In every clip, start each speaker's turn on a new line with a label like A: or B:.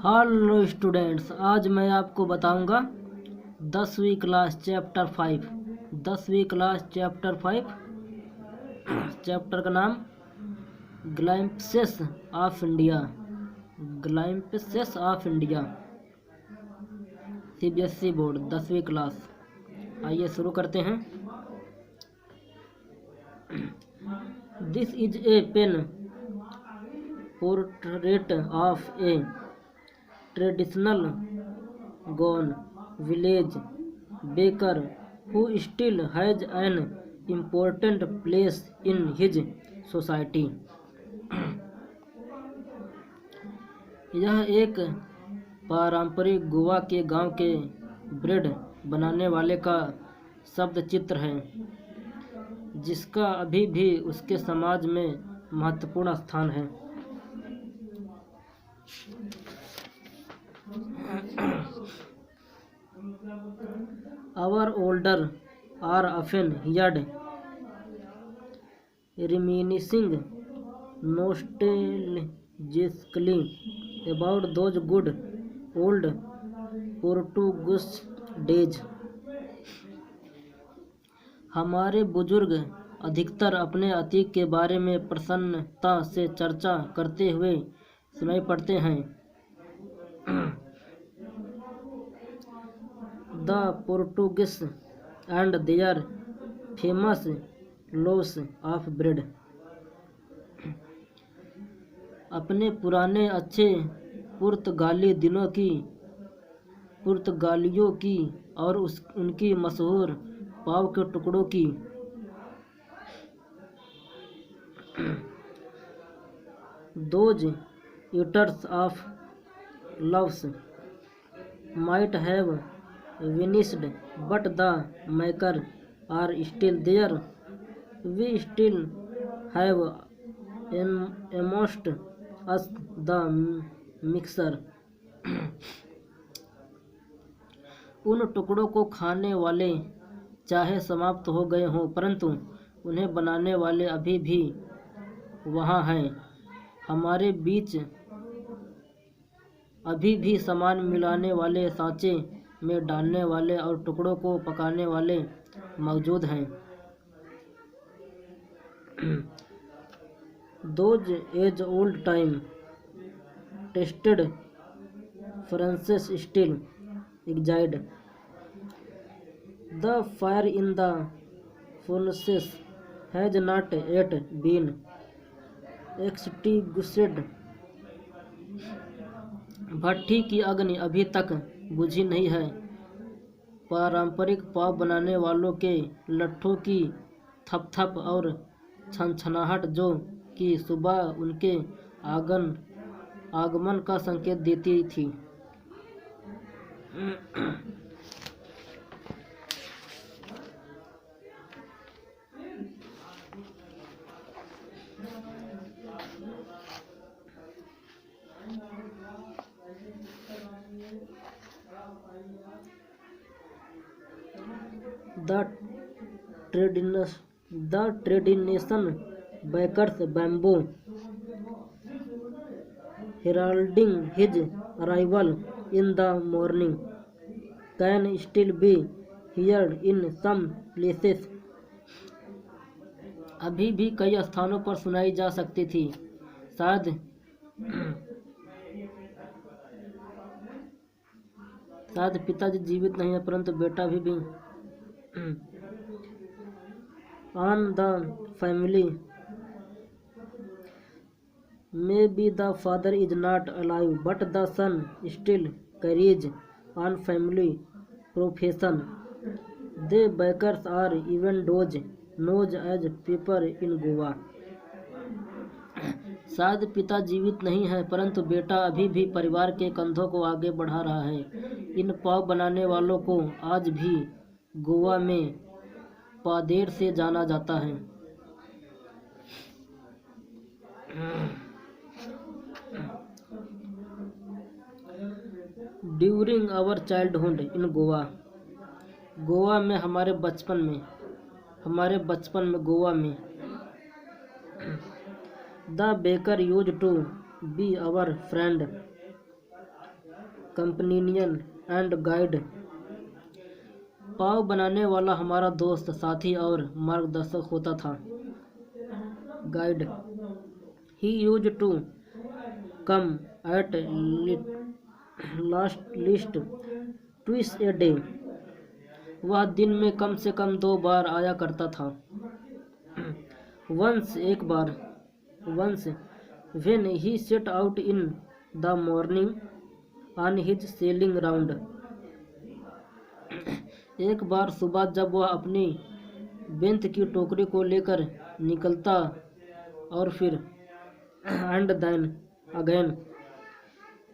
A: Hello students, आज मैं आपको बताऊंगा 10वीं क्लास चैप्टर 5। 10वीं क्लास चैप्टर 5 चैप्टर का नाम glimpses of India. Glimpses of India, CBSE board 10वीं क्लास। आइए शुरू करते हैं। This is a pen portrait of a traditional gone village baker who still has an important place in his society। यह एक पारंपरिक गोवा के गांव के ब्रेड बनाने वाले का शब्द चित्र है जिसका अभी भी उसके समाज में महत्वपूर्ण स्थान है। Our older are often heard reminiscing nostalgically about those good old Portuguese days। हमारे बुजुर्ग अधिकतर अपने अतीत के बारे में प्रसन्नता से चर्चा करते हुए सुनाई पड़ते हैं। The Portuguese and their famous loaves of bread। अपने पुराने अच्छे पुर्तगालियों की और उनकी मशहूर पाव के टुकड़ों की। Those eaters of loaves might have vanished, but the makers are still there। We still have amongst us the mixer। उन टुकड़ों को खाने वाले चाहे समाप्त हो गए हों, परंतु उन्हें बनाने वाले अभी भी वहाँ हैं। हमारे बीच अभी भी सामान मिलाने वाले, सांचे में डालने वाले और टुकड़ों को पकाने वाले मौजूद हैं। Those age old time tested Francis still exist। The fire in the furnaces has not yet been extinguished। भट्टी की अग्नि अभी तक बुझी नहीं है। पारंपरिक पाव बनाने वालों के लट्ठों की थप-थप और छनछनाहट जो कि सुबह उनके आगमन का संकेत देती थी। The tradition bakers bamboo heralding his arrival in the morning can still be heard in some places। अभी भी कई स्थानों पर सुनाई जा सकती थी। शायद पिताजी जीवित नहीं है, परंतु बेटा भी on the family। Maybe the father is not alive, but the son still carries on family profession। The bakers are even known as people in Goa। शायद पिता जीवित नहीं है, परंतु बेटा अभी भी परिवार के कंधों को आगे बढ़ा रहा है। इन पाव बनाने वालों को आज भी गोवा में पादेर से जाना जाता है। During our childhood in Goa में हमारे बचपन में गोवा में the baker used to be our friend. Companion and guide. पाव बनाने वाला हमारा दोस्त, साथी और मार्गदर्शक होता था। Guide. He use to come at least twice a day. वह दिन में कम से कम 2 बार आया करता था। वंस एक बार। Once when he set out in the morning on his selling round. एक बार सुबह जब वह अपनी बेंत की टोकरी को लेकर निकलता और फिर and then again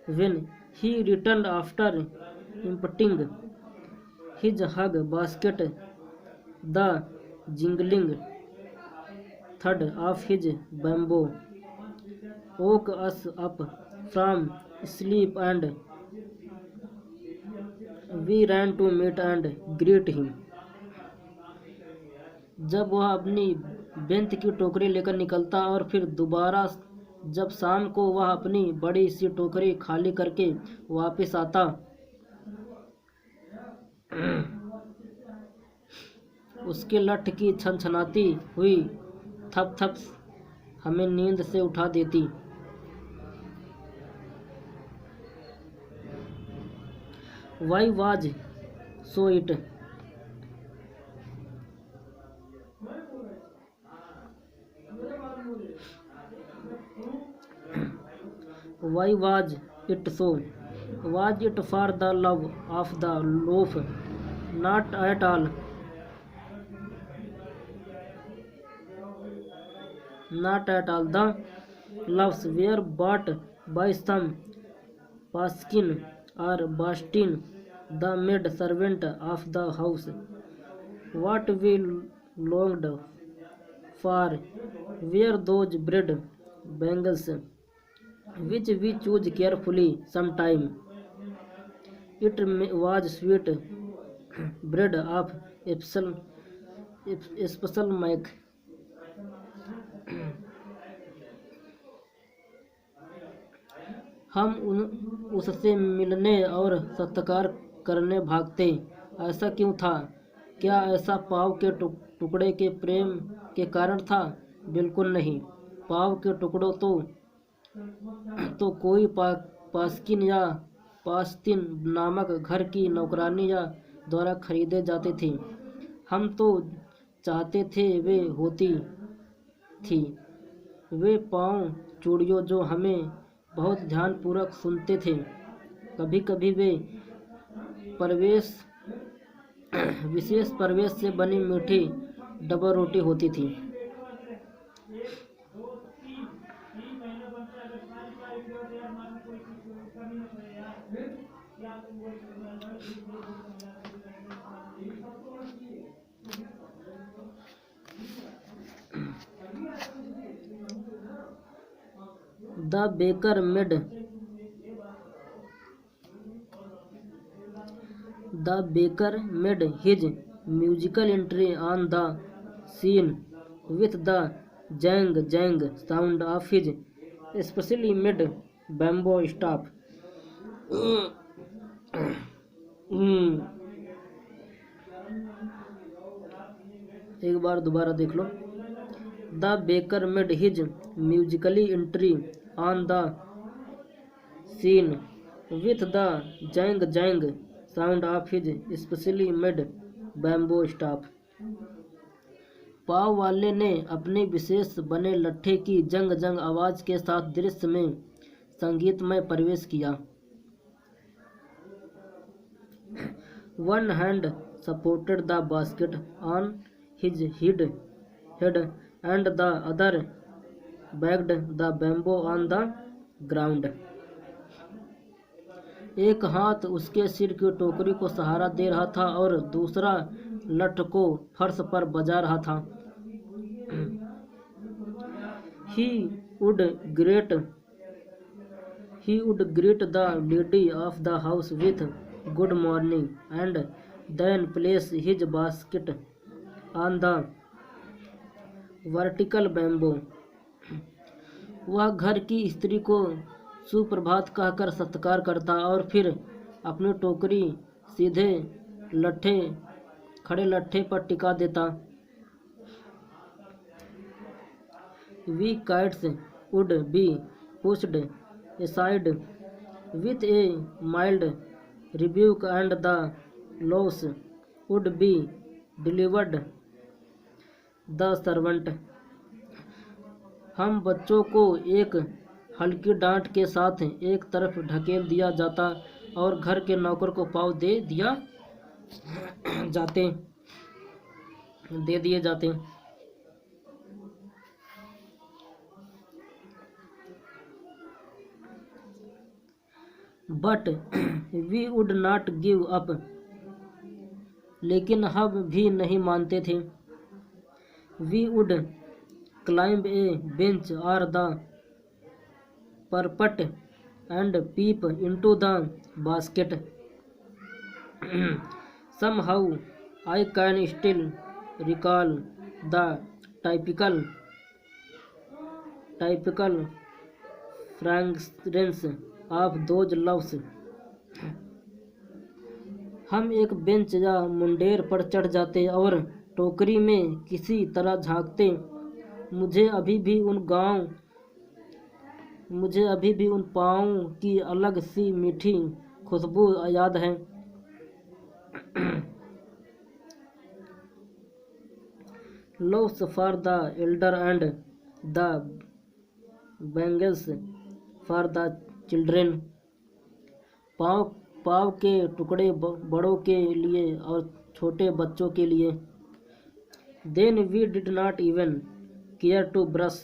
A: when he return after emptying his hug basket, the jingling thud of his bamboo woke us up from sleep, and we ran to meet and greet him. जब वह अपनी बेंत की टोकरी लेकर निकलता और फिर दोबारा जब शाम को वह अपनी बड़ी सी टोकरी खाली करके वापस आता, उसके लठ की छनछनाती हुई थप थप हमें नींद से उठा देती। Why was so it? Why was it so? Was it for the love of the loaf? Not at all. Not at all. The loaves were bought by some Paskin or Bastin, the maid servant of the house. What we longed for were those bread bangles, which we chose carefully sometime. It was sweet bread of special make. हम उससे मिलने और सत्कार करने भागते। ऐसा क्यों था? क्या ऐसा पाव के टुकड़े के प्रेम के कारण था? बिल्कुल नहीं। पाव के टुकड़ों तो कोई पास्किन या पास्तिन नामक घर की नौकरानी या द्वारा खरीदे जाते थे। हम तो चाहते थे वे होती थी वे पाँव चूड़ियों जो हमें बहुत ध्यानपूर्वक सुनते थे। कभी कभी वे विशेष प्रवेश से बनी मीठी डबल रोटी होती थी। The baker made his musical entry on the scene with the jang jang sound of his specially made bamboo staff. एक बार दोबारा देख लो। The baker made his musically entry on the scene with the jang jang sound of his specially made bamboo staff. पाव वाले ने अपने विशेष बने लट्ठे की जंग जंग आवाज के साथ दृश्य में संगीतमय प्रवेश किया। One hand supported the basket on his head and the other bagged the bamboo on the ground. एक हाथ उसके सिर की टोकरी को सहारा दे रहा था और दूसरा लठ को फर्श पर बजा रहा था। He would greet the lady of the house with good morning and then place his basket on the vertical bamboo. वह घर की स्त्री को सुप्रभात कहकर सत्कार करता और फिर अपनी टोकरी सीधे खड़े लट्ठे पर टिका देता। We kites would be pushed aside with a mild rebuke and the loaves would be delivered the servant। हम बच्चों को एक हल्की डांट के साथ एक तरफ ढकेल दिया जाता और घर के नौकर को पाँव दे दिए जाते। But we would not give up, लेकिन हम भी नहीं मानते थे। We would climb a bench और the parapet and peep into the basket. Somehow I can still recall the typical fragrance of those loaves। हम एक बेंच या मुंडेर पर चढ़ जाते और टोकरी में किसी तरह झांकते। मुझे अभी भी उन पाँव की अलग सी मीठी खुशबू याद है। Loaves for the elder and the bangles for the children। पाव के टुकड़े बड़ों के लिए और छोटे बच्चों के लिए। Then we did not even care to brush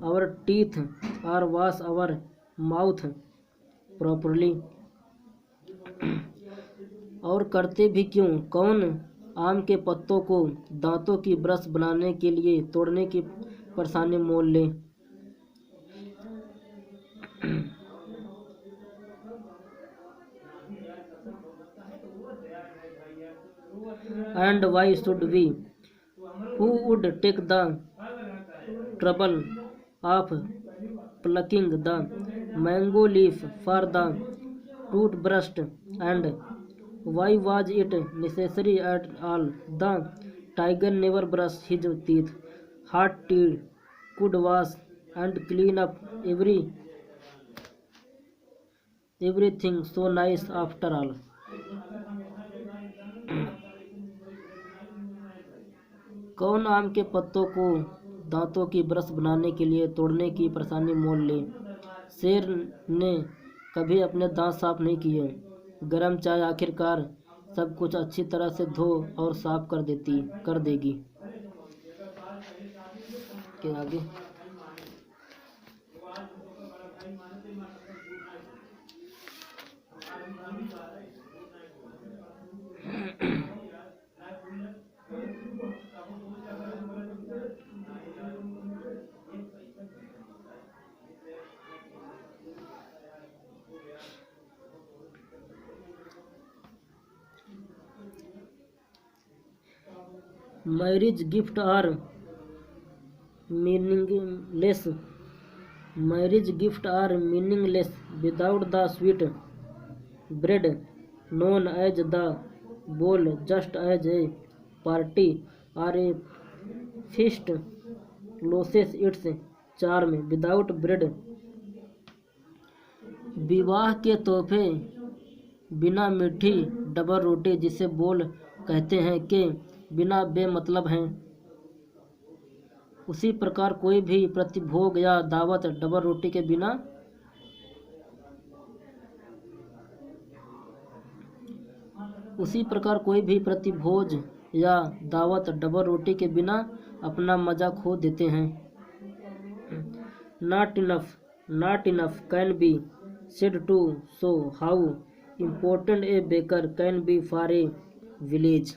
A: our teeth or wash our mouth properly। और करते भी क्यों? कौन आम के पत्तों को दांतों की ब्रश बनाने के लिए तोड़ने की परेशानी मोल ले। And why should we? Who would take the trouble of plucking the mango leaf for the toothbrush? And why was it necessary at all? The tiger never brushed his teeth. Hot tea could wash and clean up everything so nice after all। कौन आम के पत्तों को दांतों की brush बनाने के लिए तोड़ने की परेशानी मोल ले। शेर ने कभी अपने दांत साफ नहीं किए। गरम चाय आखिरकार सब कुछ अच्छी तरह से धो और साफ कर देगी। के आगे Marriage gift are meaningless। Marriage gift are meaningless without the sweet bread known as the bowl, just as a party or a feast loses its charm without bread। विवाह के तोहफे बिना मीठी डबर रोटी, जिसे बोल कहते हैं, के बिना बेमतलब हैं। उसी प्रकार कोई भी प्रतिभोग या दावत डबर रोटी के बिना अपना मजा खो देते हैं। Not enough can be said to show how important a baker can be for a village।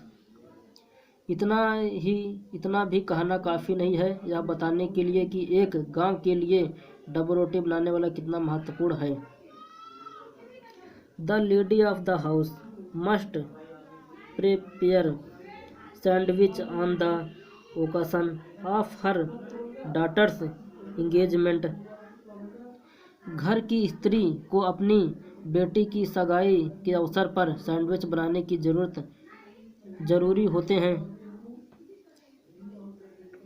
A: इतना भी कहना काफ़ी नहीं है यह बताने के लिए कि एक गांव के लिए डबर रोटी बनाने वाला कितना महत्वपूर्ण है। The lady of the house must prepare sandwich on the occasion of her daughter's engagement. घर की स्त्री को अपनी बेटी की सगाई के अवसर पर सैंडविच बनाने की जरूरी होते हैं।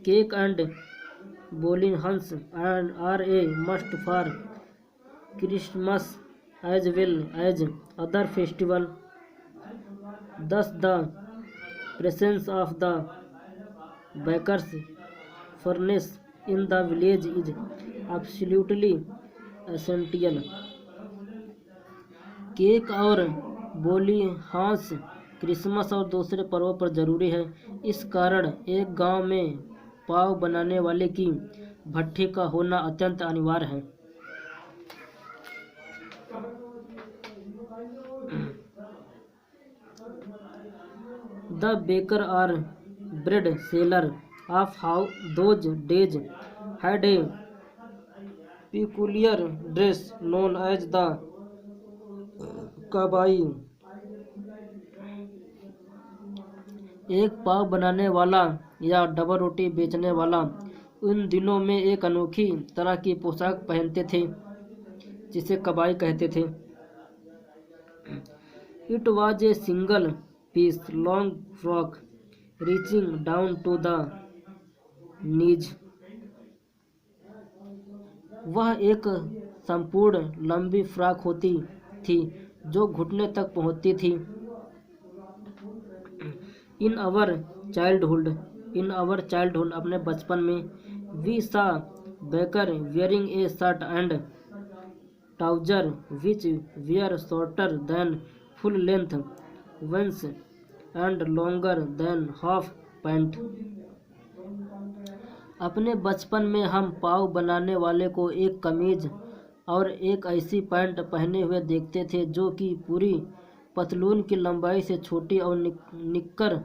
A: केक एंड बोलिंग are a must for Christmas as well as other festival. Thus, the presence of the baker's furnace in the village is absolutely essential. Cake और बोली हांस क्रिसमस और दूसरे पर्वों पर जरूरी है। इस कारण एक गांव में पाव बनाने वाले की भट्ठी का होना अत्यंत अनिवार्य है। The baker or bread seller of how those days had a peculiar dress known as the कबाई। एक पाव बनाने वाला या डबल रोटी बेचने वाला उन दिनों में एक अनोखी तरह की पोशाक पहनते थे जिसे कबाई कहते थे। It was a single piece long frock reaching down to the knees. वह एक संपूर्ण लंबी फ्रॉक होती थी जो घुटने तक पहुंचती थी। इन आवर चाइल्डहुड अपने बचपन में we saw baker wearing a shirt and trouser which were shorter than full length once and longer than half pant. अपने बचपन में हम पाव बनाने वाले को एक कमीज और एक ऐसी पैंट पहने हुए देखते थे जो कि पूरी पतलून की लंबाई से छोटी और निक्कर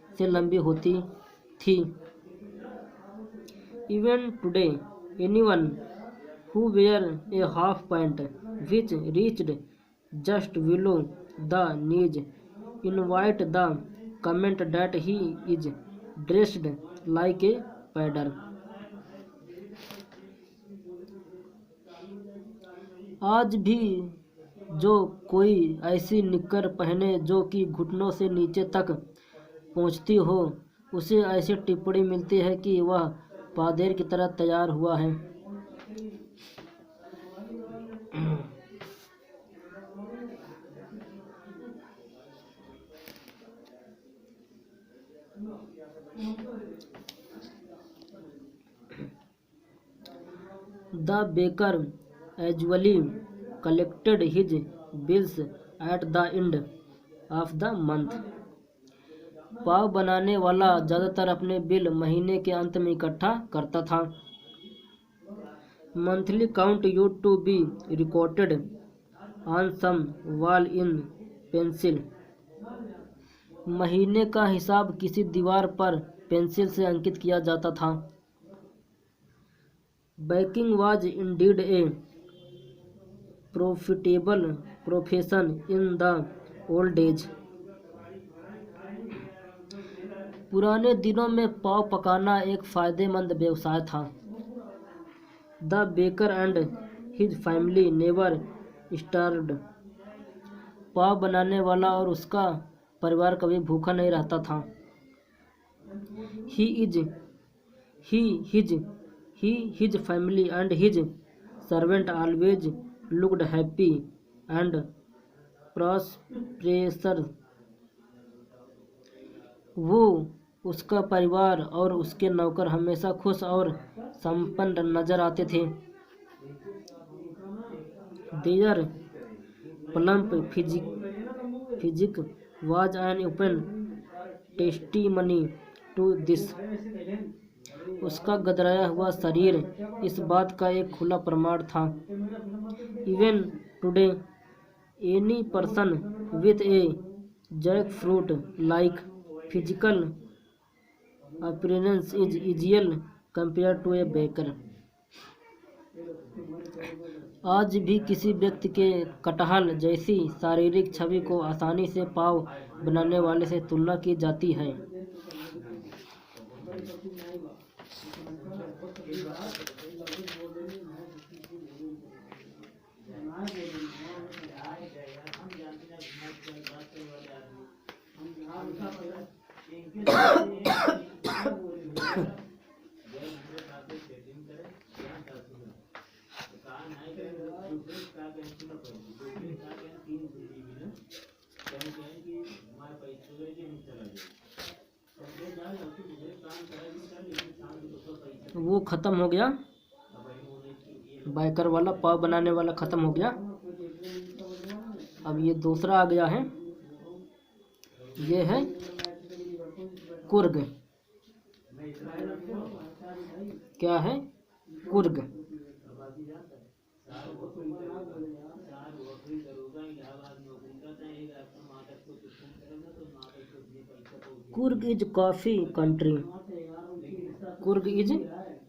A: से लंबी होती थी। Even today anyone who wear a half pant which reached just below the knees invite the comment that he is dressed like a pedder। आज भी जो कोई ऐसी निक्कर पहने जो कि घुटनों से नीचे तक पहुंचती हो उसे ऐसी टिप्पणी मिलती है कि वह पादेर की तरह तैयार हुआ है। The baker usually collected his bills at the end of the month। पाव बनाने वाला ज़्यादातर अपने बिल महीने के अंत में इकट्ठा करता था। Monthly count used to be recorded on some wall in pencil. महीने का हिसाब किसी दीवार पर पेंसिल से अंकित किया जाता था। Baking was indeed a profitable profession in the old days. पुराने दिनों में पाव पकाना एक फायदेमंद व्यवसाय था। The baker and his family never starved. पाव बनाने वाला और उसका परिवार कभी भूखा नहीं रहता था। His family and his servant always looked happy and prosperous। वो उसका परिवार और उसके नौकर हमेशा खुश और संपन्न नजर आते थे। Their plump physique was an open testimony to this। उसका गदराया हुआ शरीर इस बात का एक खुला प्रमाण था। Even today any person with a jackfruit like physical appearance is easily compared to a baker. आज भी किसी व्यक्ति के कटहल जैसी शारीरिक छवि को आसानी से पाव बनाने वाले से तुलना की जाती है। वो ख़त्म हो गया, बाइकर वाला पाव बनाने वाला ख़त्म हो गया। अब ये दूसरा आ गया है, ये है कुर्ग। क्या है? Coorg. Coorg is coffee country. Coorg is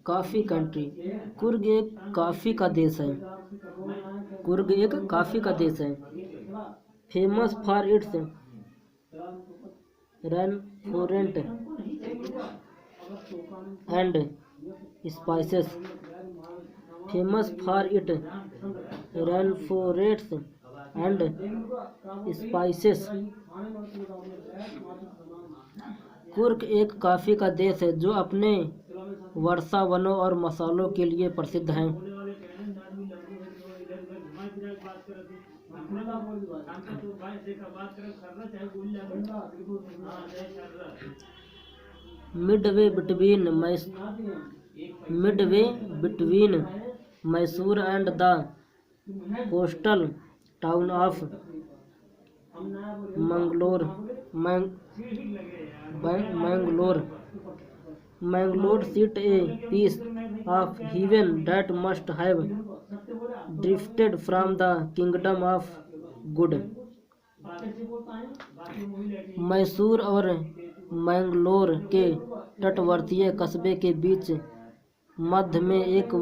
A: coffee country. Coorg एक कॉफी का देश है। कुर्ग एक कॉफी का देश है। Famous for its rainforests and spices. Famous for it rainforests and spices. Coorg एक कॉफी का देश है जो अपने वर्षा वनों और मसालों के लिए प्रसिद्ध है। Midway between Mysore and the coastal town of Mangalore. Mangalore sit a piece of heaven that must have drifted from the kingdom of good। Mysore और मैंगलोर के तटवर्तीय कस्बे के बीच मध्य में एक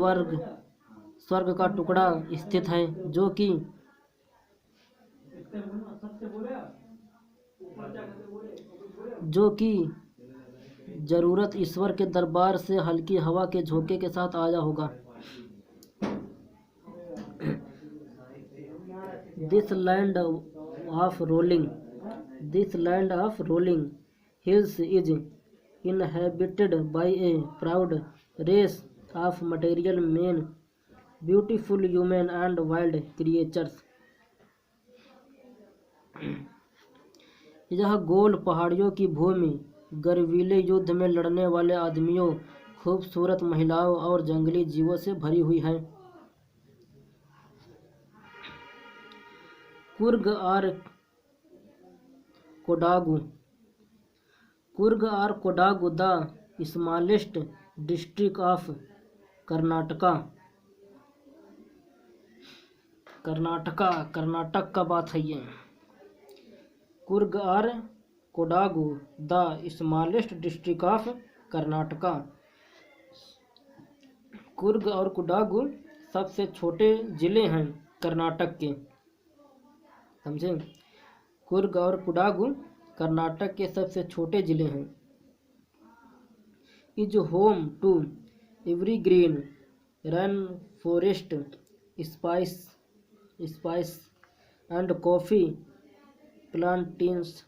A: स्वर्ग का टुकड़ा स्थित है जो कि जरूरत ईश्वर के दरबार से हल्की हवा के झोंके के साथ आया होगा। This land of rolling hills is inhabited by a proud race of material men, beautiful human and wild creatures। यह गोल पहाड़ियों की भूमि गर्वीले युद्ध में लड़ने वाले आदमियों, खूबसूरत महिलाओं और जंगली जीवों से भरी हुई है। कुर्ग और Kodagu the smallest district of Karnataka का बात है ये। कुर्ग और Kodagu the smallest district of Karnataka. Coorg और कोडागु सबसे छोटे जिले हैं कर्नाटक के, समझे। कुर्ग और कोडागु कर्नाटक के सबसे छोटे जिले हैं। Is home to evergreen rain forest spice and coffee plantations.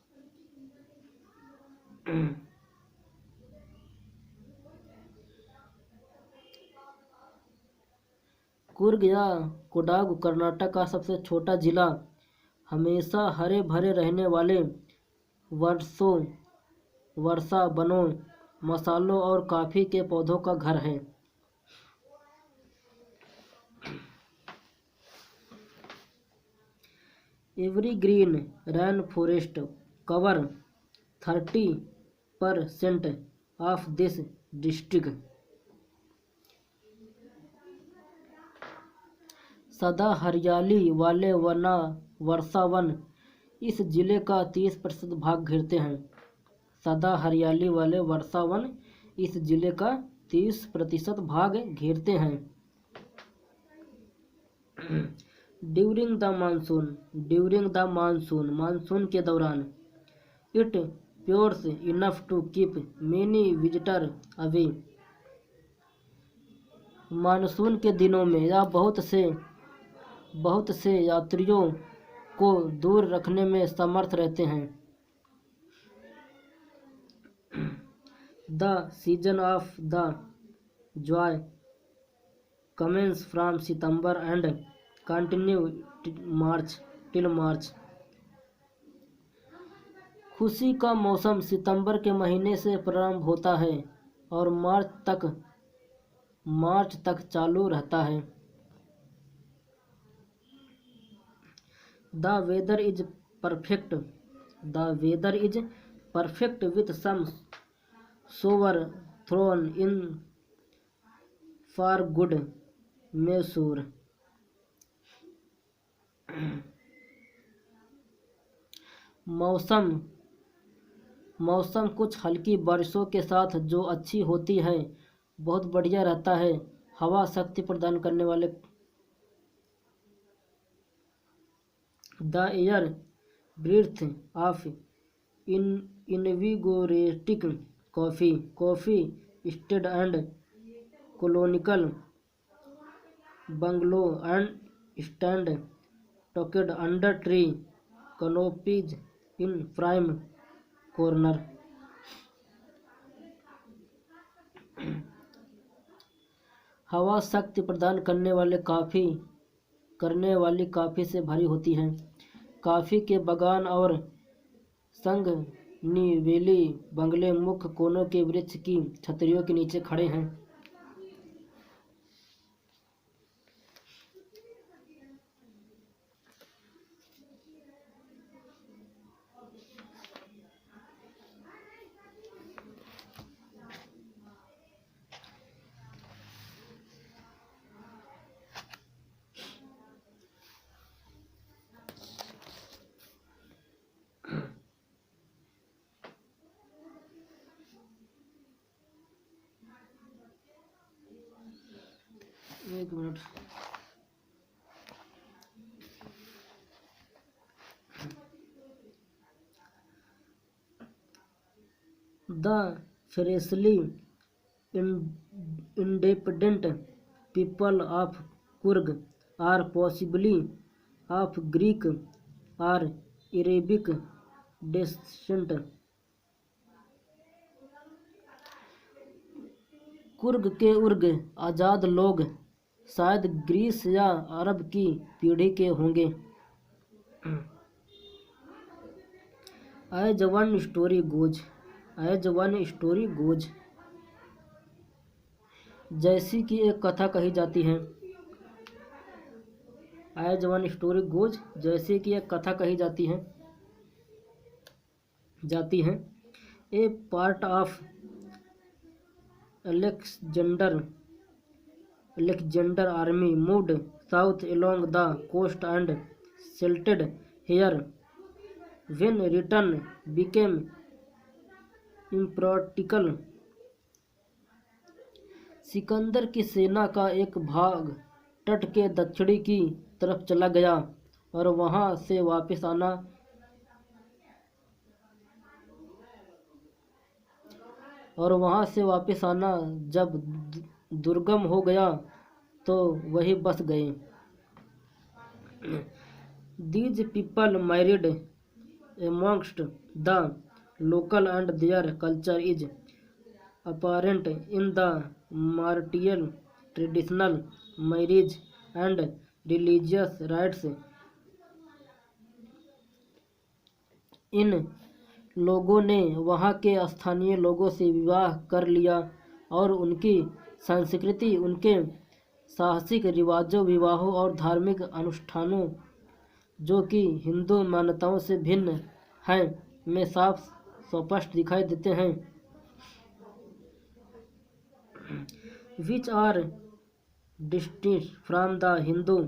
A: Coorg या कोडागु कर्नाटक का सबसे छोटा जिला हमेशा हरे भरे रहने वाले वर्षा वनों, मसालों और कॉफी के पौधों का घर है। Evergreen rain forest cover 30% of this district. सदा हरियाली वाले वर्षा वन इस जिले का 30% भाग घेरते हैं। सदा हरियाली वाले वर्षा वन इस जिले का 30% भाग घेरते हैं। ड्यूरिंग द मानसून मानसून के दौरान it pours enough to keep many visitor away. Monsoon के दिनों में यह बहुत से यात्रियों को दूर रखने में समर्थ रहते हैं। The season of the joy commences from September and continue March till March. खुशी का मौसम सितंबर के महीने से प्रारंभ होता है और मार्च तक चालू रहता है। The weather is perfect. The weather is perfect with some shower thrown in for good measure। मौसम कुछ हल्की बारिशों के साथ जो अच्छी होती है बहुत बढ़िया रहता है। हवा शक्ति प्रदान करने वाले। The air breathe of invigorating coffee estates and colonial bungalow and stand tucked under tree canopies in prime corner। हवा शक्ति प्रदान करने वाली कॉफी से भरी होती है। कॉफी के बागान और संगनीवेली बंगले मुख्य कोनों के वृक्ष की छतरियों के नीचे खड़े हैं। एक minute. The freshly independent people of Coorg are possibly of Greek और अरेबिक डेसेंट। कुर्ग के आज़ाद लोग शायद ग्रीस या अरब की पीढ़ी के होंगे। एज वन स्टोरी गोज जैसी कि एक कथा कही जाती है। एज वन स्टोरी गोज जैसे कि एक कथा कही जाती है। A part of Alexander army moved south along the coast and settled here when return became impractical। Sikandar की सेना का एक भाग तट के दक्षिणी की तरफ चला गया और वहां से वापस आना जब दुर्गम हो गया तो वही बस गए। These people married amongst the local and their culture is apparent in the martial traditional marriage and religious rites। इन लोगों ने वहाँ के स्थानीय लोगों से विवाह कर लिया और उनकी संस्कृति उनके साहसिक रिवाजों विवाहों और धार्मिक अनुष्ठानों जो कि हिंदू मान्यताओं से भिन्न हैं में साफ स्पष्ट दिखाई देते हैं। Which are distinct from the Hindu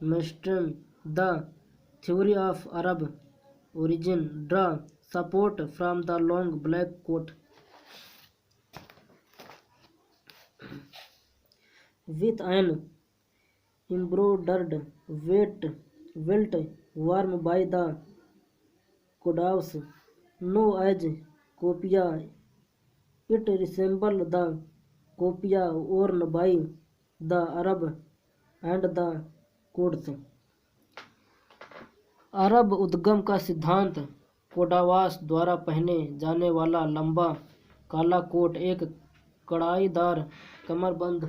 A: mainstream the theory of Arab origin draw support from the long black coat with an embroidered belt worn by the Kodavs known as copia। It resembles the copia worn by the Arab and the Kurds। अरब उद्गम का सिद्धांत कोडावास द्वारा पहने जाने वाला लंबा काला coat एक कढ़ाईदार कमरबंद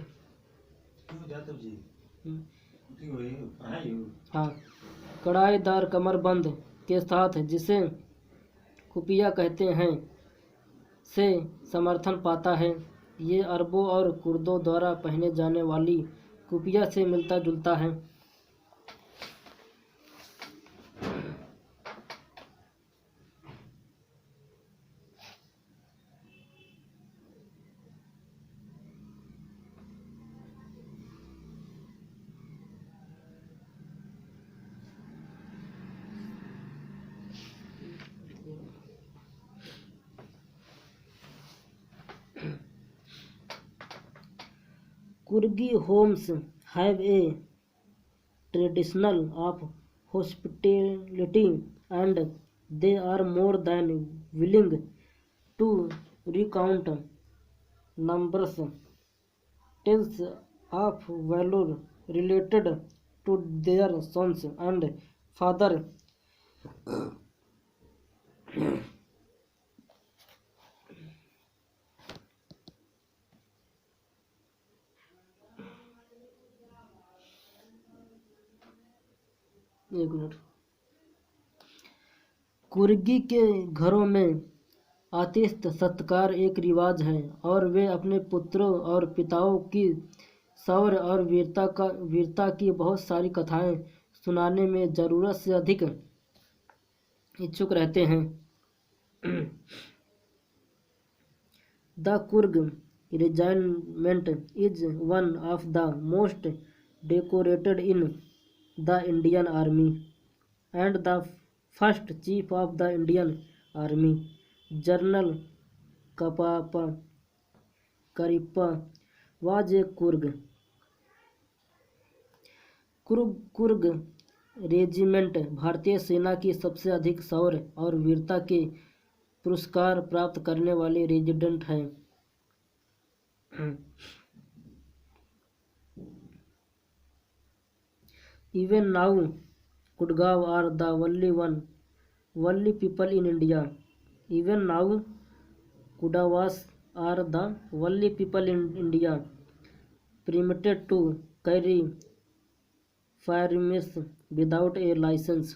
A: हाँ, कड़ाईदार कमरबंद के साथ, जिसे खुफिया कहते हैं, से समर्थन पाता है। ये अरबों और कुर्दों द्वारा पहने जाने वाली खुफिया से मिलता जुलता है। कुर्गी homes have a traditional of hospitality, and they are more than willing to recount numbers tales of valor related to their sons and father. एक मिनट। कुर्गी के घरों में आतिथ्य सत्कार एक रिवाज है, और वे अपने पुत्रों और पिताओं की शौर्य और वीरता की बहुत सारी कथाएं सुनाने में जरूरत से अधिक इच्छुक रहते हैं। The Coorg regiment is one of the most decorated in the Indian army, and the first chief of the Indian army, general कपापा Cariappa, was a Coorg regiment भारतीय सेना की सबसे अधिक शौर्य और वीरता के पुरस्कार प्राप्त करने वाले रेजिमेंट हैं। Even now, Kudgaon are the only people in India. Even now, Kudawas are the only people in India permitted to carry firearms without a license.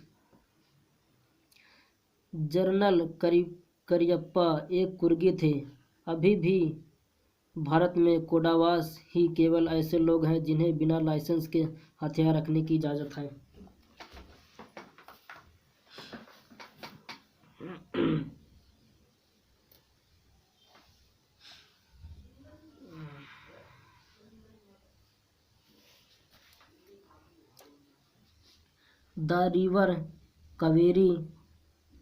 A: General Cariappa एक कुर्गी थे। अभी भी भारत में कोडावास ही केवल ऐसे लोग हैं जिन्हें बिना लाइसेंस के हथियार रखने की इजाज़त है। The river Kaveri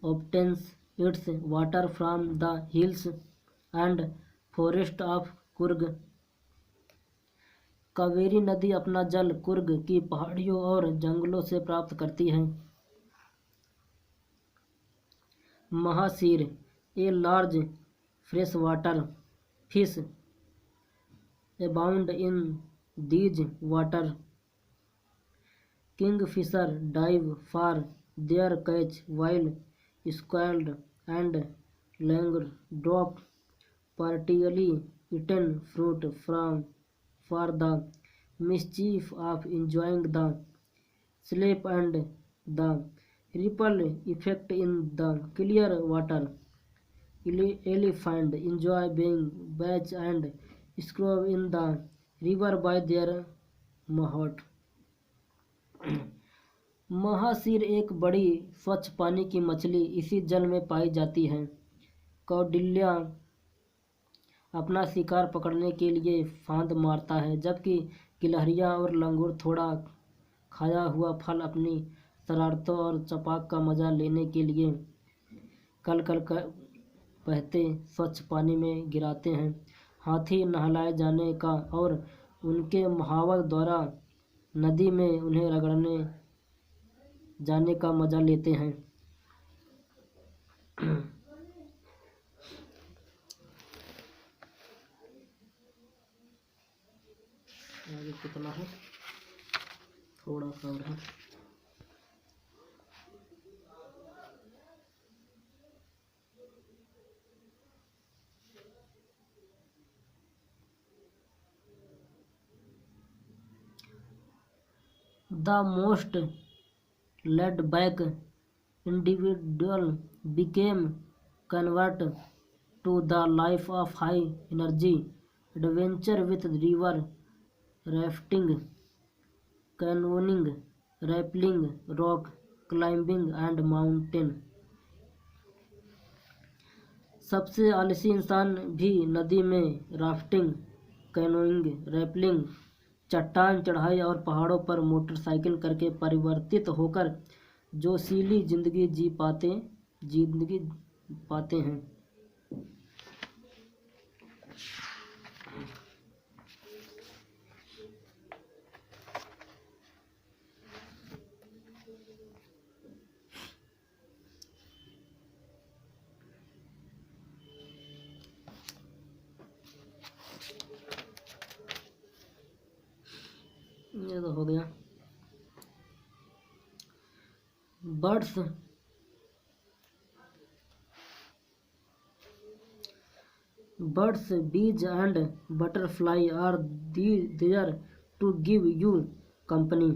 A: obtains its water from the hills and forest of Coorg. Kaveri नदी अपना जल कुर्ग की पहाड़ियों और जंगलों से प्राप्त करती है। Mahseer a large fresh water fish abound in these water. Kingfisher dive for their catch, while squid and langur drop partially eaten fruit for the mischief of enjoying the sleep and the ripple effect in the clear water. Elephant enjoy being bathed and scrubbed in the river by their mahout. Mahseer एक बड़ी स्वच्छ पानी की मछली इसी जल में पाई जाती है। कौडिल्या अपना शिकार पकड़ने के लिए फांद मारता है, जबकि गिलहरियां और लंगूर थोड़ा खाया हुआ फल अपनी शरारतों और चपाक का मजा लेने के लिए कल बहते स्वच्छ पानी में गिराते हैं। हाथी नहलाए जाने का और उनके महावत द्वारा नदी में उन्हें रगड़ने जाने का मजा लेते हैं। आगे कितना है, थोड़ा सा और है। The most laid-back individual became converted to the life of high-energy adventure with river rafting, canoeing, rappelling, rock climbing and mountain. सबसे आलसी इंसान भी नदी में राफ्टिंग, कैनोइंग, रैपलिंग, चट्टान चढ़ाई और पहाड़ों पर मोटरसाइकिल करके परिवर्तित होकर जोशीली जिंदगी पाते हैं। ये तो हो गया। Birds, bees and butterfly are there to give you company.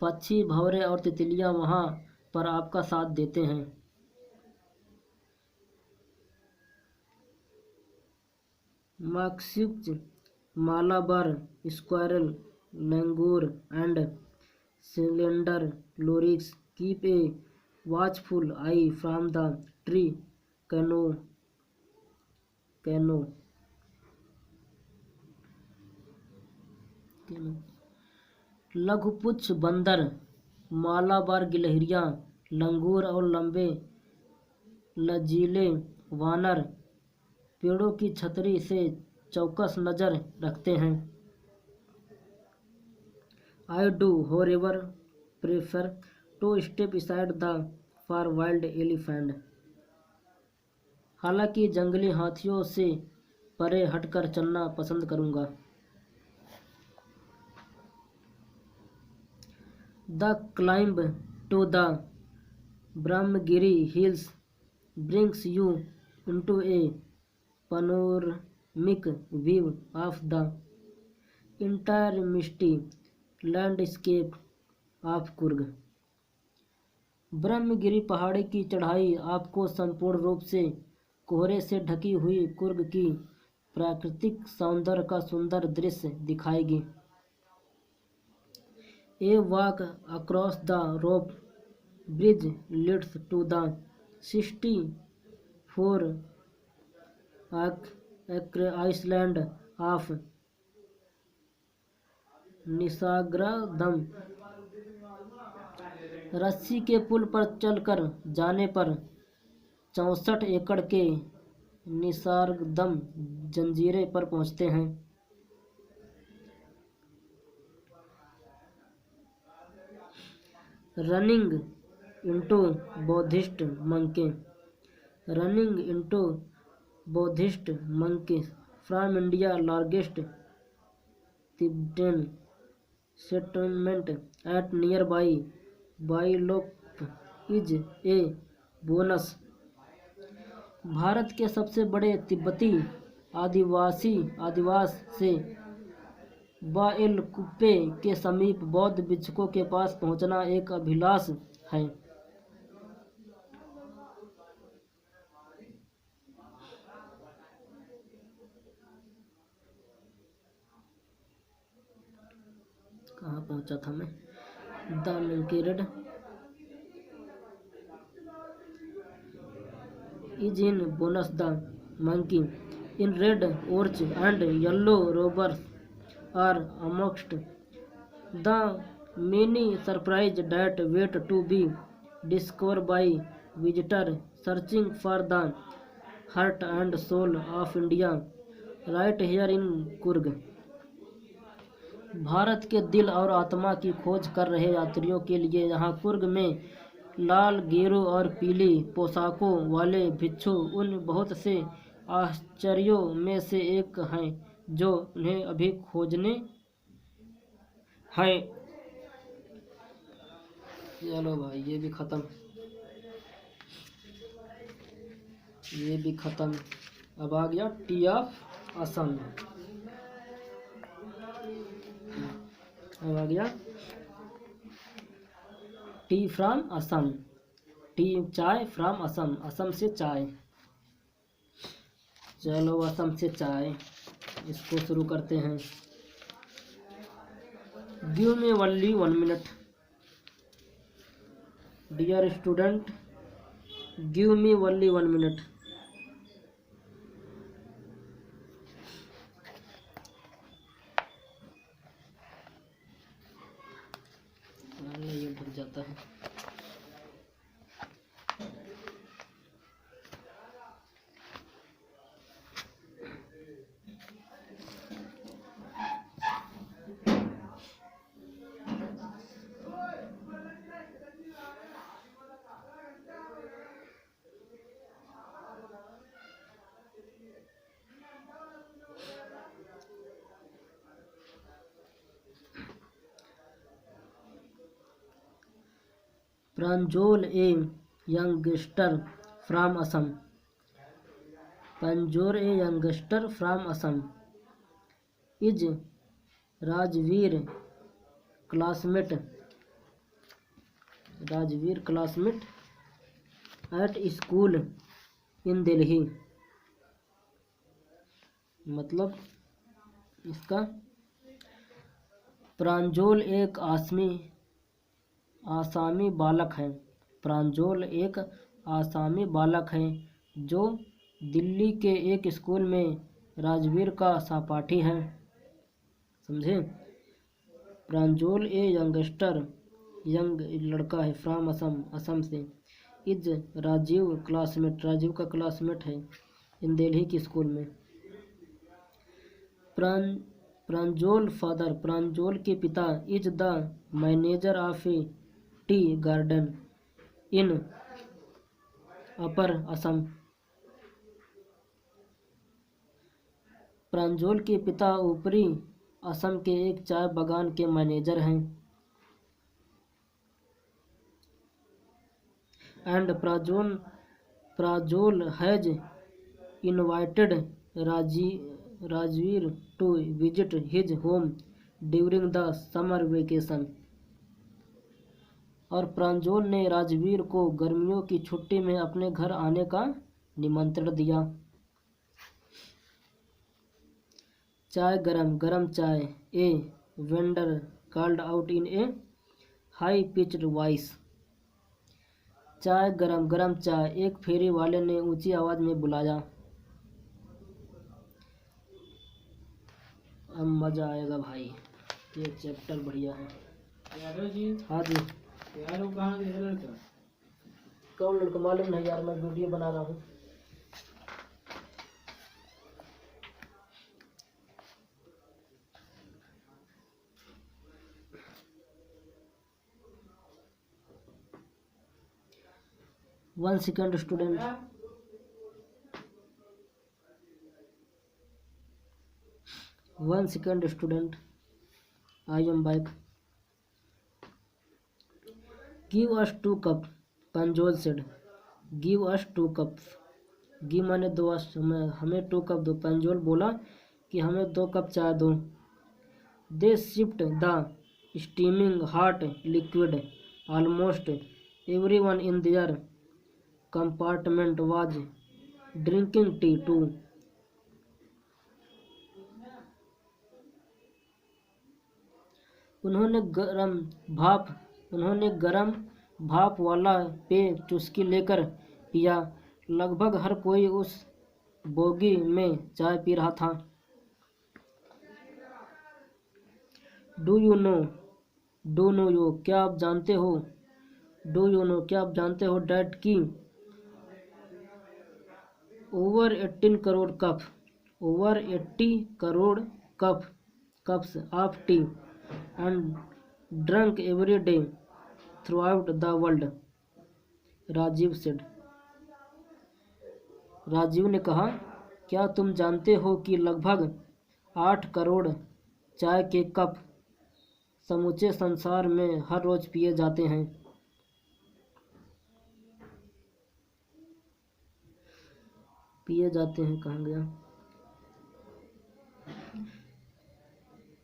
A: पक्षी, भंवरे और तितलियां वहां पर आपका साथ देते हैं। Macaques, Malabar squirrel, langur and slender lorix keep a watchful eye from the tree canoe. लघुपुच्छ बंदर, मालाबार गिलहरियां, लंगूर और लंबे लचीले वानर पेड़ों की छतरी से चौकस नजर रखते हैं। I do, however, prefer to step aside for wild elephant. हालांकि जंगली हाथियों से परे हटकर चलना पसंद करूंगा। The climb to the Brahmagiri hills brings you into a panoramic view of the entire misty landscape of Kurg. Brahmagiri पहाड़ी की चढ़ाई आपको संपूर्ण रूप से कोहरे से ढकी हुई कुर्ग की प्राकृतिक सौंदर्य का सुंदर दृश्य दिखाएगी। A walk across the rope bridge leads to the 64-acre island of निसाग्रादम। रस्सी के पुल पर चलकर जाने पर 64 एकड़ के निसार्गदम जंजीरे पर पहुंचते हैं। Running into Buddhist monkey from India largest Tibetan settlement at nearby Bailop is a bonus. Bharat के सबसे बड़े तिब्बती आदिवास से बाएलकुप्पे के समीप बौद्ध भिक्षुकों के पास पहुंचना एक अभिलाष है। कहाँ पहुंचा था मैं? द मंकीरेड is in bonus. The monkey in red orange and yellow robes are amongst the many surprises that wait to be discovered by visitors searching for the heart and soul of India right here in Kurg. Bharat के दिल और आत्मा की खोज कर रहे यात्रियों के लिए यहाँ कुर्ग में लाल, गेरू और पीली पोशाकों वाले भिक्षु उन बहुत से आश्चर्यों में से एक हैं जो उन्हें अभी खोजने हैं। चलो भाई, ये भी ख़त्म। अब आ गया टी ऑफ असम। अब आ गया टी फ्रॉम असम, टी चाय फ्रॉम असम, असम से चाय। चलो असम से चाय, इसको शुरू करते हैं। Give me only 1 minute, dear student give me only 1 minute. ये भर जाता है। Pranjol a youngster from Assam, Pranjol a youngster from Assam is Rajvir classmate, Rajvir classmate at school in Delhi. मतलब इसका, प्रांजोल एक आसामी बालक है, प्रांजोल एक आसामी बालक है जो दिल्ली के एक स्कूल में राजवीर का सहपाठी है। समझे? प्रांजोल ए यंगस्टर, यंग लड़का है, फ्रॉम असम, असम से, इज राजीव क्लासमेट, राजीव का क्लासमेट है इन दिल्ली की स्कूल में। प्रांजोल फादर, प्रांजोल के पिता is the manager of a tea garden in upper Assam, Pranjol के पिता ऊपरी असम के एक चाय बागान के मैनेजर हैं। And Pranjol has invited Rajveer to visit his home during the summer vacation, और प्रांजोल ने राजवीर को गर्मियों की छुट्टी में अपने घर आने का निमंत्रण दिया। चाय गरम, गरम चाय, a vendor called out in A high pitched voice, चाय गरम, गरम चाय, एक फेरी वाले ने ऊंची आवाज में बुलाया। अब मजा आएगा भाई, ये चैप्टर बढ़िया है। जी हाँ जी, यार वो कहाँ गया लड़का? कौन लड़का मालूम नहीं यार, मैं वीडियो बना रहा हूँ। One second student, one second student, I am back. Give us 2 cup, Pranjol said, give us 2 cup, give माने दो, हमें 2 कप दो, प्रांजोल बोला कि हमें 2 कप चाय दो। They sipped the steaming hot liquid, almost everyone in their compartment was drinking tea too. उन्होंने गरम भाप वाला पेय चुस्की लेकर पिया। लगभग हर कोई उस बोगी में चाय पी रहा था। डू यू नो, क्या आप जानते हो, डू यू नो, क्या आप जानते हो डैट की over 80 crore cups of tea and drunk every day throughout the world, Rajiv said, Rajiv ने कहा, क्या तुम जानते हो कि लगभग 8 करोड़ चाय के कप समूचे संसार में हर रोज पिए जाते हैं। कहाँ गया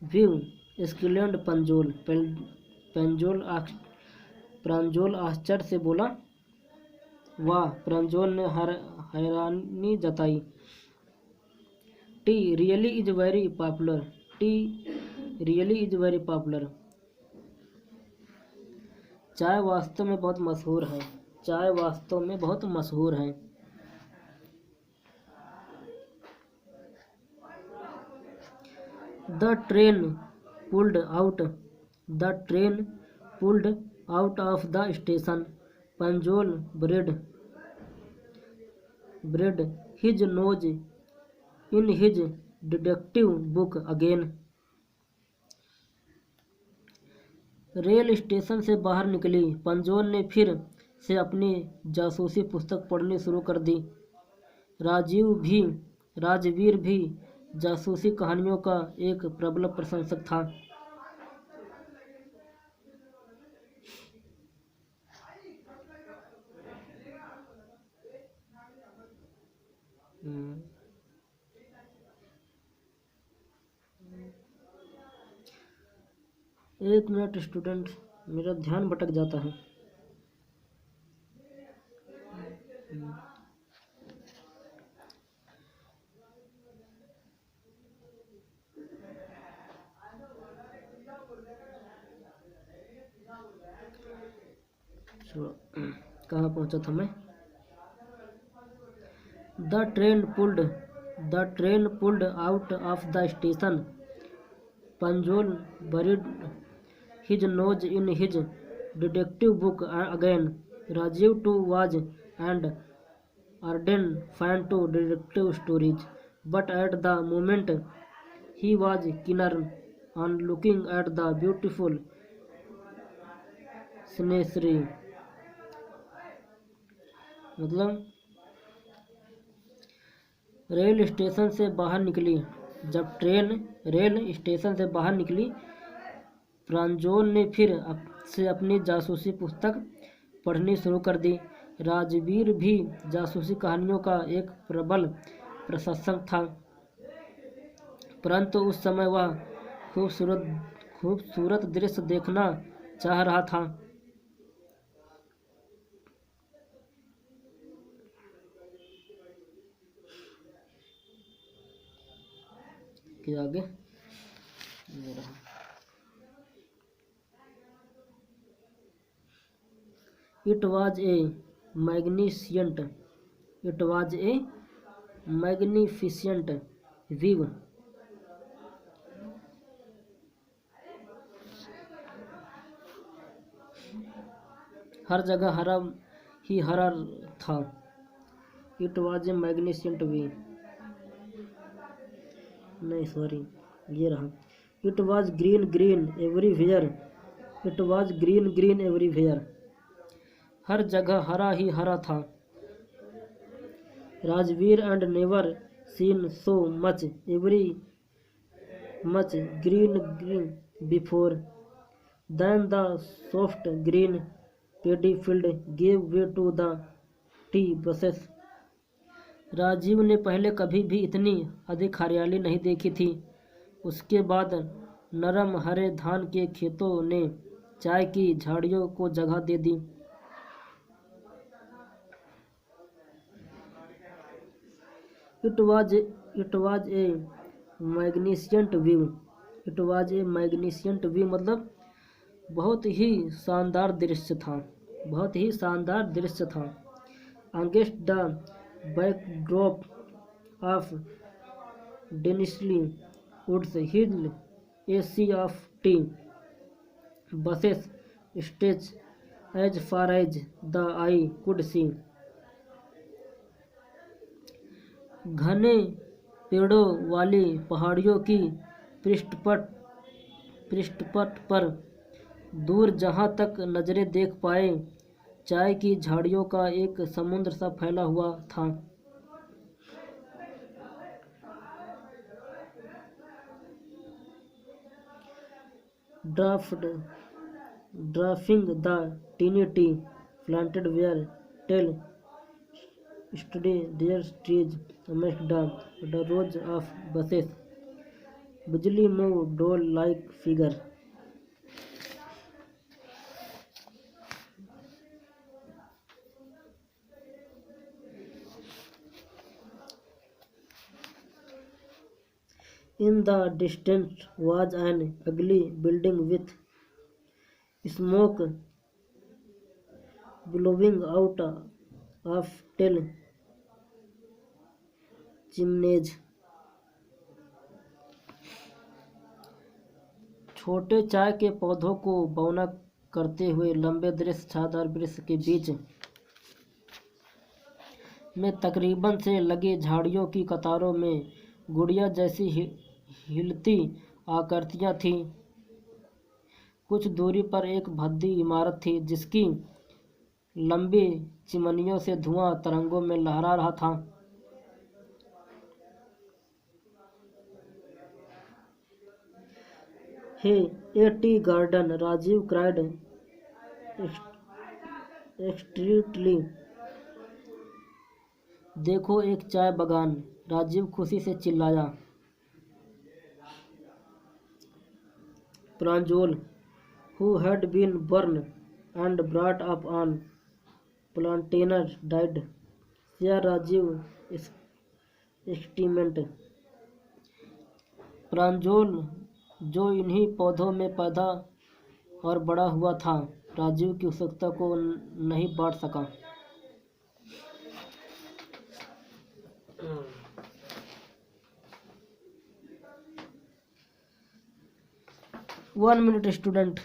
A: व्यू, एक्सक्लेम्ड पंजोल। प्रांजोल आश्चर्य से बोला, वाह। प्रांजोल ने हैरानी जताई। T really is very popular. T really is very popular. चाय वास्तव में बहुत मशहूर है। चाय वास्तव में बहुत मशहूर है। The train pulled out. The train pulled out of the station. Panjol buried his nose in his detective book again. Rail station से बाहर निकली। पंजोल ने फिर से अपनी जासूसी पुस्तक पढ़नी शुरू कर दी। राजवीर भी जासूसी कहानियों का एक प्रबल प्रशंसक था। एक मिनट स्टूडेंट, मेरा ध्यान भटक जाता है। कहाँ पहुंचा था मैं? The train pulled out of the station. Panjol buried his nose in his detective book again. Rajiv too was an Arden fan to detective stories, but at the moment he was keener on looking at the beautiful scenery. मतलब rail station से बाहर निकली। जब train rail station से बाहर निकली, प्रांजोल ने फिर से अपनी जासूसी पुस्तक पढ़नी शुरू कर दी। राजवीर भी जासूसी कहानियों का एक प्रबल प्रशंसक था, परंतु उस समय वह खूबसूरत दृश्य देखना चाह रहा था। कि आगे It was a magnificent view. हर जगह हरा ही हरा था। It was a magnificent view. नहीं सॉरी, ये रहा। It was green everywhere. It was green everywhere. हर जगह हरा ही हरा था। Rajveer and never seen so much green before. Then the soft green paddy field gave way to the tea bushes. Rajiv ने पहले कभी भी इतनी अधिक हरियाली नहीं देखी थी। उसके बाद नरम हरे धान के खेतों ने चाय की झाड़ियों को जगह दे दी। It was a magnificent view. It was a magnificent view मतलब बहुत ही शानदार दृश्य था। बहुत ही शानदार दृश्य था। Against the backdrop of densely woods hill a sea of tea bushes stretched as far as the eye could see. घने पेड़ों वाली पहाड़ियों की पृष्ठपट पर दूर जहाँ तक नजरें देख पाए, चाय की झाड़ियों का एक समुद्र सा फैला हुआ था। Drafting the teeny tea planted where tall stood their trees amidst the rows of bushes. Bijli move doll-like figure. In the distance was an ugly building with smoke billowing out of tall chimneys. छोटे चाय के पौधों को बौना करते हुए लंबे दृश्य छायादार वृक्ष के बीच में तकरीबन से लगी झाड़ियों की कतारों में गुड़िया जैसी हिलती आकृतियां थीं। कुछ दूरी पर एक भद्दी इमारत थी जिसकी लंबी चिमनियों से धुआं तरंगों में लहरा रहा था। Hey a tea garden, Rajiv cried excitedly. देखो एक चाय बागान, राजीव खुशी से चिल्लाया। Pranjol, who had been born and brought up on plantainer, died. Share Rajiv excitement. Pranjol, जो इन्हीं पौधों में पैदा और बड़ा हुआ था, राजीव की उत्सुकता को नहीं बांट सका। 1 minute student।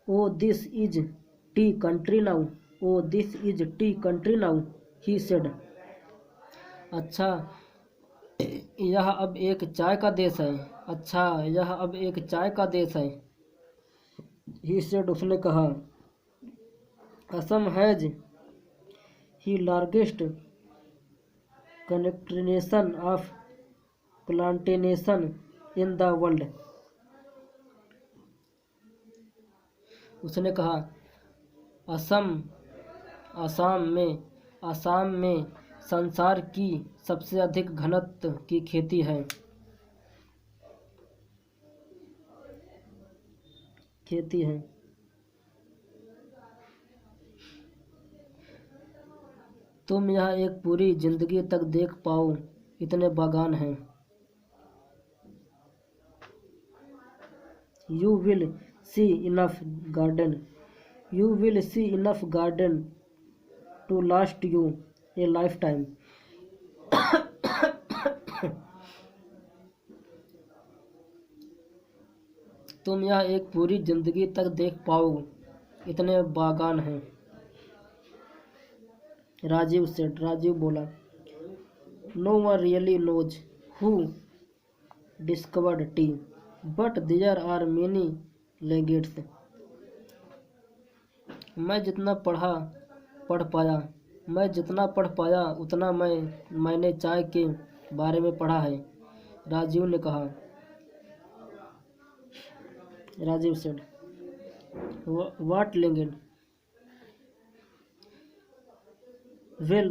A: Oh, this is tea country now. Oh, this is tea country now, he said. अच्छा, यह अब एक चाय का देश है। अच्छा, यह अब एक चाय का देश है। ही सेड, उसने कहा। Assam has he largest concentration of plantation in the world. उसने कहा, आसाम में संसार की सबसे अधिक घनत्व की खेती है। तुम यहाँ एक पूरी जिंदगी तक देख पाओ इतने बागान हैं। You will see enough garden to last you a lifetime. तुम यहाँ एक पूरी जिंदगी तक देख पाओ इतने बागान हैं। राजीव बोला। No one really knows who discovered tea, but there are many legends. मैं जितना पढ़ पाया उतना मैंने चाय के बारे में पढ़ा है, राजीव ने कहा। Rajiv said, What legend? Well,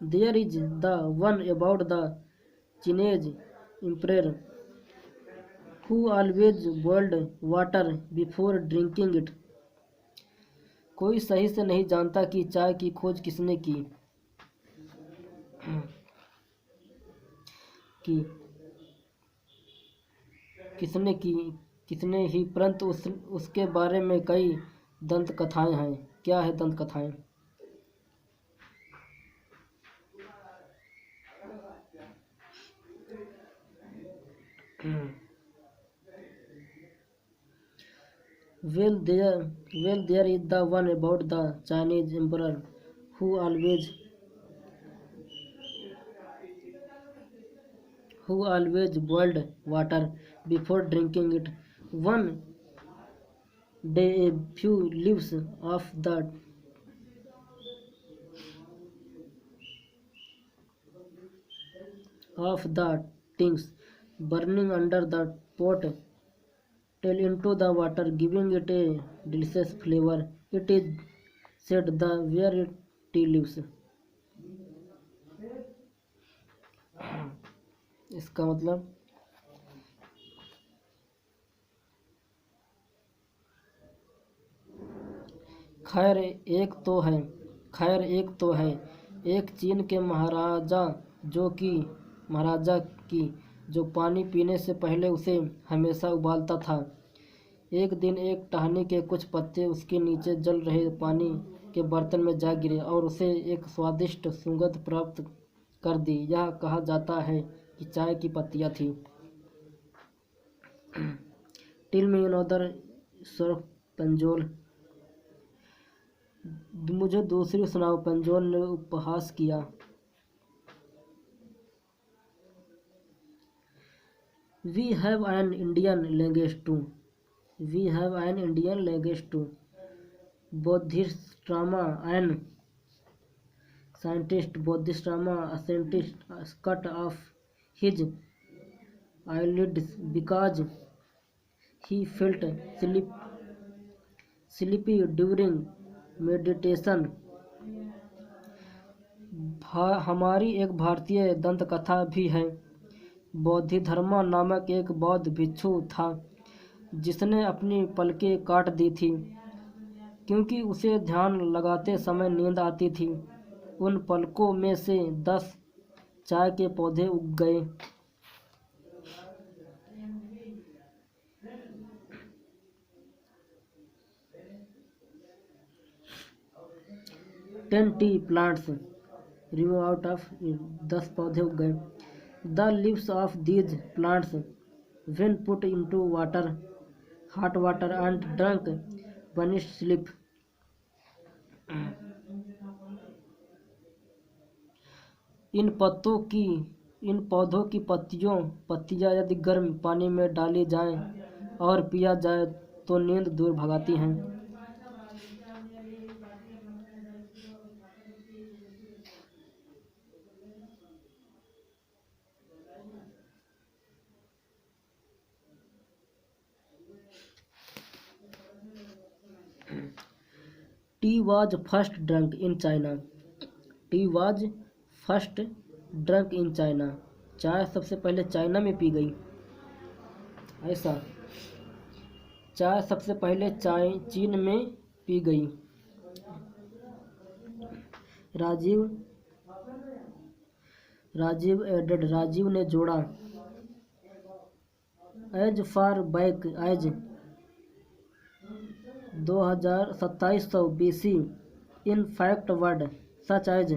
A: there is the one about the Chinese emperor who always boiled water before drinking it. कोई सही से नहीं जानता कि चाय की खोज किसने की किसने ही, परंतु उसके बारे में कई दंत कथाएं हैं। क्या है दंत कथाएं? Well, there is the one about the Chinese emperor who always boiled water before drinking it. One day, a few leaves of the of the things burning under the pot tail into the water, giving it a delicious flavor. It is said the where tea leaves. इसका मतलब खैर एक तो है खैर एक तो है एक चीन के महाराजा की जो पानी पीने से पहले उसे हमेशा उबालता था। एक दिन एक टहनी के कुछ पत्ते उसके नीचे जल रहे पानी के बर्तन में जा गिरे और उसे एक स्वादिष्ट सुगंध प्राप्त कर दी। यह कहा जाता है कि चाय की पत्तियां थी। टिल में अनदर सर्फ पंजोल। मुझे दूसरी सुनाओ। पंजोल ने उपहास किया। We have an Indian language too. We have an Indian language too. Bodhisattva an scientist cut off his eyelids because he felt sleepy during meditation. हमारी एक भारतीय दंत कथा भी है। बोधिधर्मा नामक एक बौद्ध भिक्षु था जिसने अपनी पलकें काट दी थी क्योंकि उसे ध्यान लगाते समय नींद आती थी। उन पलकों में से 10 चाय के पौधे उग गए। 10 tea plants remove out of 10 पौधे उग गए। The leaves of these plants when put into water hot water and drunk banish sleep. इन पौधों की पत्तियां यदि गर्म पानी में डाली जाएं और पिया जाए तो नींद दूर भगाती हैं। Tea was first drunk in China. Tea was first drunk in China. चाय सबसे पहले चाइना में पी गई। ऐसा चाय सबसे पहले चीन में पी गई। राजीव ने जोड़ा। As far back as 2700 BC in fact word such as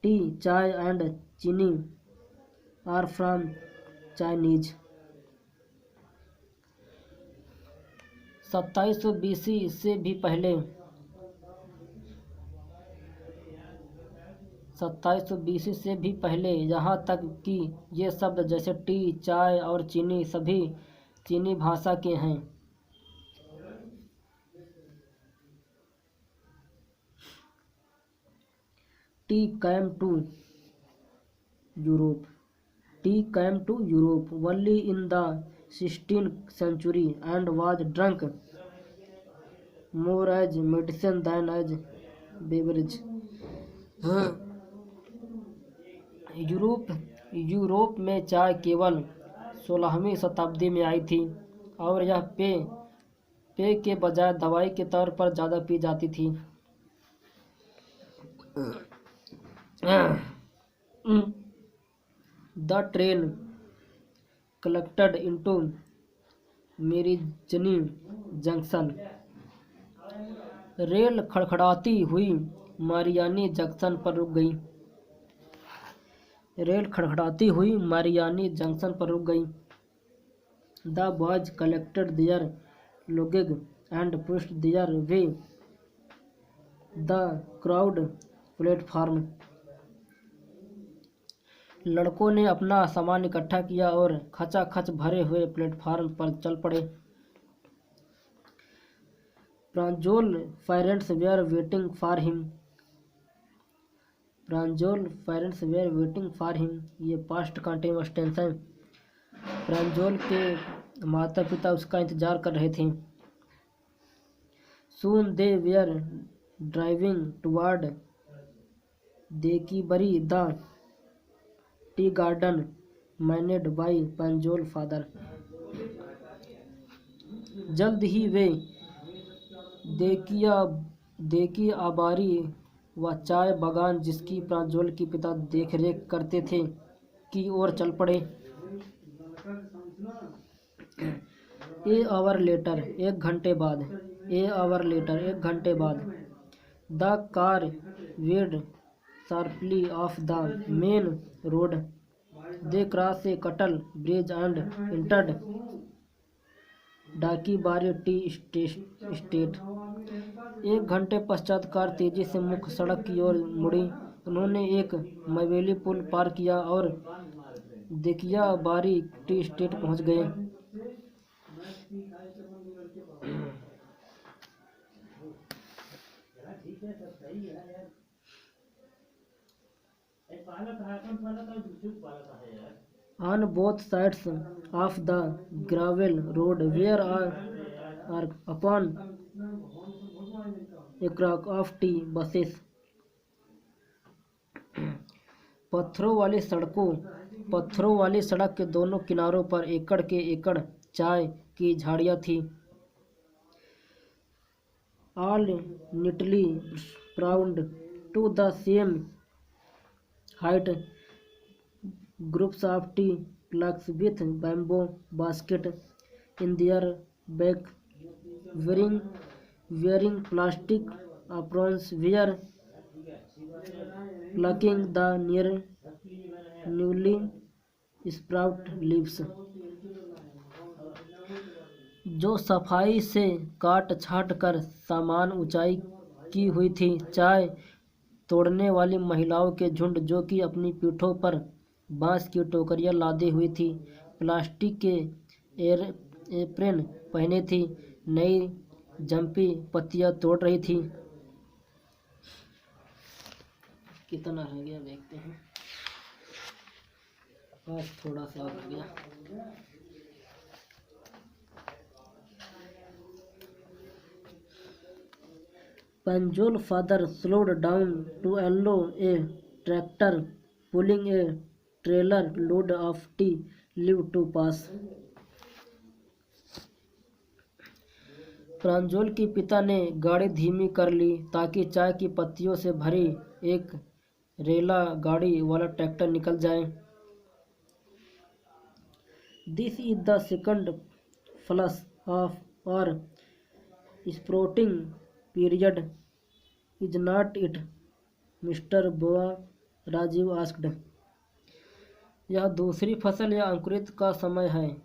A: tea chai and chini are from Chinese. 2700 BC से भी पहले 2700 BC से भी पहले यहाँ तक कि ये शब्द जैसे टी चाय और चीनी सभी चीनी भाषा के हैं। T came to Europe. Tea came to Europe only in the 16th century and was drunk more as medicine than as beverage. Europe में चाय केवल 16वीं शताब्दी में आई थी और यह पेय के बजाय दवाई के तौर पर ज़्यादा पी जाती थी। The train collected into Mariani junction. Rail खड़खड़ाती हुई मारियानी जंक्शन पर रुक गई। रेल खड़खड़ाती हुई मारियानी जंक्शन पर रुक गई। The boys collected their luggage and pushed their way the crowded platform. लड़कों ने अपना सामान इकट्ठा किया और खचाखच भरे हुए प्लेटफार्म पर चल पड़े। Pranjol parents were waiting for him. Pranjol parents were waiting for him, ये पास्ट कंटिन्यूअस टेंस है। प्रांजोल के माता पिता उसका इंतजार कर रहे थे। Soon they were driving toward Dekibari the tea garden managed by Pranjol father. जल्द ही वे देकियाबारी व चाय बागान, जिसकी प्रांजोल के पिता देखरेख करते थे, की ओर चल पड़े। ए आवर लेटर, एक घंटे बाद। ए आवर लेटर, एक घंटे बाद। The car veered sharply off the main road. They cross a cattle bridge and entered Dakibari tea estate. एक घंटे पश्चात कार तेजी से मुख्य सड़क की ओर मुड़ी। उन्होंने एक मवेली पुल पार किया और देकियाबारी टी स्टेट पहुंच गए। On both sides of the gravel road were are upon a crowd of tea buses. पत्थरों वाली सड़क के दोनों किनारों पर एकड़ के एकड़ चाय की झाड़ियां थी। All neatly sprawled to the same height, groups of tea plugs with bamboo basket in their back, wearing plastic aprons, were plucking the newly sprouted leaves, जो सफाई से काट छाट कर सामान ऊंचाई की हुई थी। चाय तोड़ने वाली महिलाओं के झुंड, जो कि अपनी पीठों पर बांस की टोकरियां लादी हुई थी, प्लास्टिक के एप्रन पहने थी, नई जंपी पत्तियां तोड़ रही थी। कितना रह गया देखते हैं, बस थोड़ा सा और रह गया। Panjol father slowed down to allow a tractor pulling a trailer load of tea leaf to pass. Pranjol के पिता ने गाड़ी धीमी कर ली ताकि चाय की पत्तियों से भरी एक रेला गाड़ी वाला ट्रैक्टर निकल जाए। This is the second flush of or sprouting period, is not it, mister Boa Rajiv asked. यह दूसरी फसल या अंकुरित का समय है,